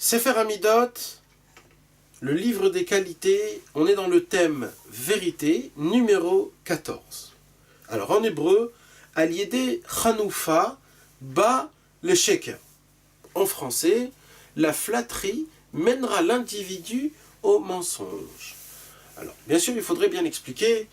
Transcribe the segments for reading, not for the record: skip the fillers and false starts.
Sefer Hamidot, le livre des qualités, on est dans le thème vérité, numéro 14. Alors en hébreu, Al-Yedé Chanoufa ba le sheker. En français, la flatterie mènera l'individu au mensonge. Alors, bien sûr, il faudrait bien expliquer,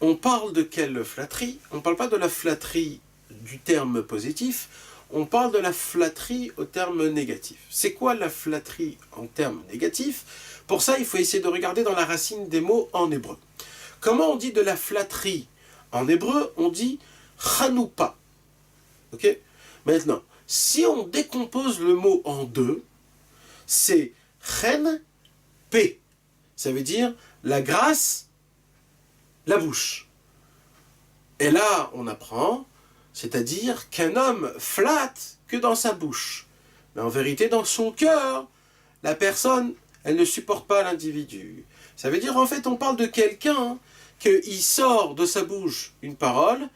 on parle de quelle flatterie? On ne parle pas de la flatterie du terme positif, on parle de la flatterie au terme négatif. C'est quoi la flatterie en termes négatifs? Pour ça, il faut essayer de regarder dans la racine des mots en hébreu. Comment on dit de la flatterie? En hébreu, on dit chanoupa. Ok? Maintenant, si on décompose le mot en deux, c'est chen, p. Ça veut dire la grâce, la bouche. Et là, on apprend, c'est-à-dire qu'un homme flatte que dans sa bouche. Mais en vérité, dans son cœur, la personne, elle ne supporte pas l'individu. Ça veut dire, en fait, on parle de quelqu'un qu'il sort de sa bouche une parole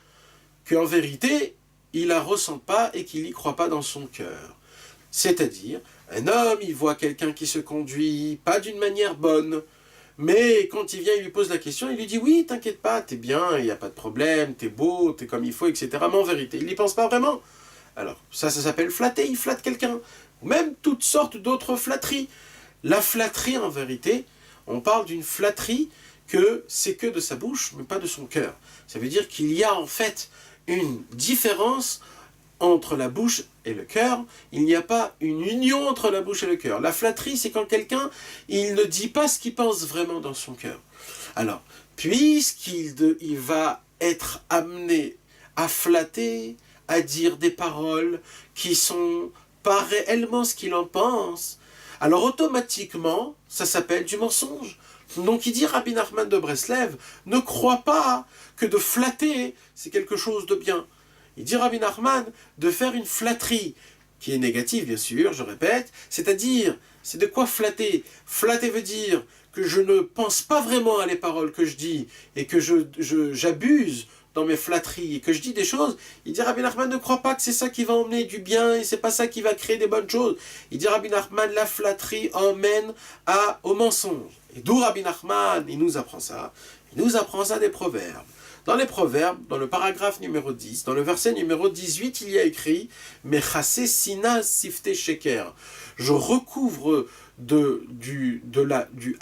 qu'en vérité, il la ressent pas et qu'il n'y croit pas dans son cœur. C'est-à-dire, un homme, il voit quelqu'un qui se conduit pas d'une manière bonne, mais quand il vient, il lui pose la question, il lui dit « Oui, t'inquiète pas, t'es bien, il n'y a pas de problème, t'es beau, t'es comme il faut, etc. » Mais en vérité, il n'y pense pas vraiment. Alors, ça s'appelle flatter, il flatte quelqu'un. Même toutes sortes d'autres flatteries. La flatterie, en vérité, on parle d'une flatterie que c'est que de sa bouche, mais pas de son cœur. Ça veut dire qu'il y a en fait une différence entre la bouche et le cœur, il n'y a pas une union entre la bouche et le cœur. La flatterie, c'est quand quelqu'un, il ne dit pas ce qu'il pense vraiment dans son cœur. Alors, puisqu'il va être amené à flatter, à dire des paroles qui sont pas réellement ce qu'il en pense, alors automatiquement, ça s'appelle du mensonge. Donc il dit Rabbi Nachman de Breslev, ne crois pas que de flatter, c'est quelque chose de bien. Il dit Rabbi Nachman de faire une flatterie, qui est négative bien sûr, je répète, c'est-à-dire, c'est de quoi flatter? Flatter veut dire que je ne pense pas vraiment à les paroles que je dis, et que j'abuse dans mes flatteries, et que je dis des choses. Il dit Rabbi Nachman ne croit pas que c'est ça qui va emmener du bien, et c'est pas ça qui va créer des bonnes choses. Il dit Rabbi Nachman, la flatterie emmène au mensonge. Et d'où Rabbi Nachman, il nous apprend ça? Il nous apprend ça des proverbes. Dans les proverbes, dans le paragraphe numéro 10, dans le verset numéro 18, il y a écrit « Mechase sina sifte sheker » je recouvre du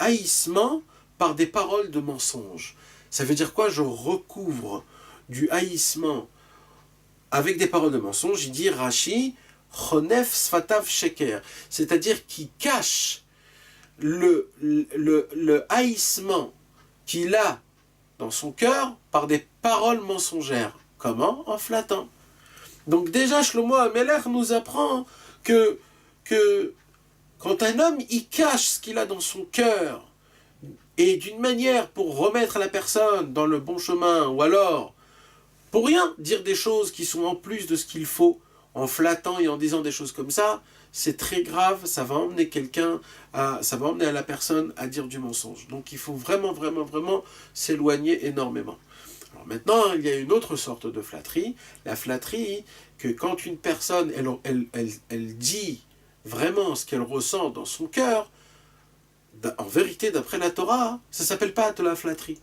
haïssement par des paroles de mensonge. Ça veut dire quoi? Je recouvre du haïssement avec des paroles de mensonge. Il dit Rashi « Chonef sfatav sheker » c'est-à-dire qui cache le haïssement qu'il a dans son cœur par des paroles mensongères. Comment? En flattant. Donc déjà, Shlomo HaMelech nous apprend que quand un homme, il cache ce qu'il a dans son cœur, et d'une manière pour remettre la personne dans le bon chemin, ou alors, pour rien dire des choses qui sont en plus de ce qu'il faut, en flattant et en disant des choses comme ça, c'est très grave, ça va emmener ça va emmener à la personne à dire du mensonge. Donc il faut vraiment, vraiment, vraiment s'éloigner énormément. Alors maintenant, il y a une autre sorte de flatterie, la flatterie que quand une personne, elle dit vraiment ce qu'elle ressent dans son cœur, en vérité, d'après la Torah, ça ne s'appelle pas de la flatterie.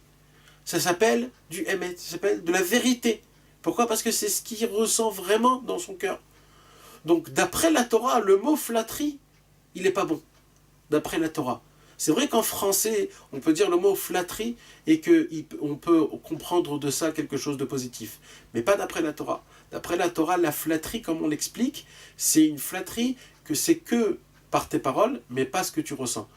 Ça s'appelle du émet, ça s'appelle de la vérité. Pourquoi? Parce que c'est ce qu'il ressent vraiment dans son cœur. Donc, d'après la Torah, le mot flatterie, il n'est pas bon. D'après la Torah. C'est vrai qu'en français, on peut dire le mot flatterie et qu'on peut comprendre de ça quelque chose de positif. Mais pas d'après la Torah. D'après la Torah, la flatterie, comme on l'explique, c'est une flatterie que c'est que par tes paroles, mais pas ce que tu ressens.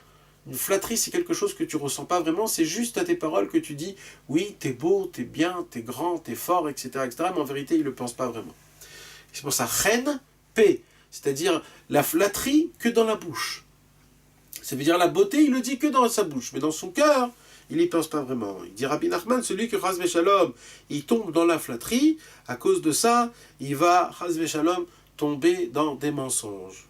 Une flatterie, c'est quelque chose que tu ressens pas vraiment, c'est juste à tes paroles que tu dis « Oui, t'es beau, t'es bien, t'es grand, t'es fort, etc. etc. » mais en vérité, il ne le pense pas vraiment. C'est pour ça, chen, P, c'est-à-dire la flatterie que dans la bouche. Ça veut dire la beauté, il le dit que dans sa bouche, mais dans son cœur, il n'y pense pas vraiment. Il dit Rabbi Nachman, celui que Chas v'Shalom, il tombe dans la flatterie, à cause de ça, il va, Chas v'Shalom, tomber dans des mensonges.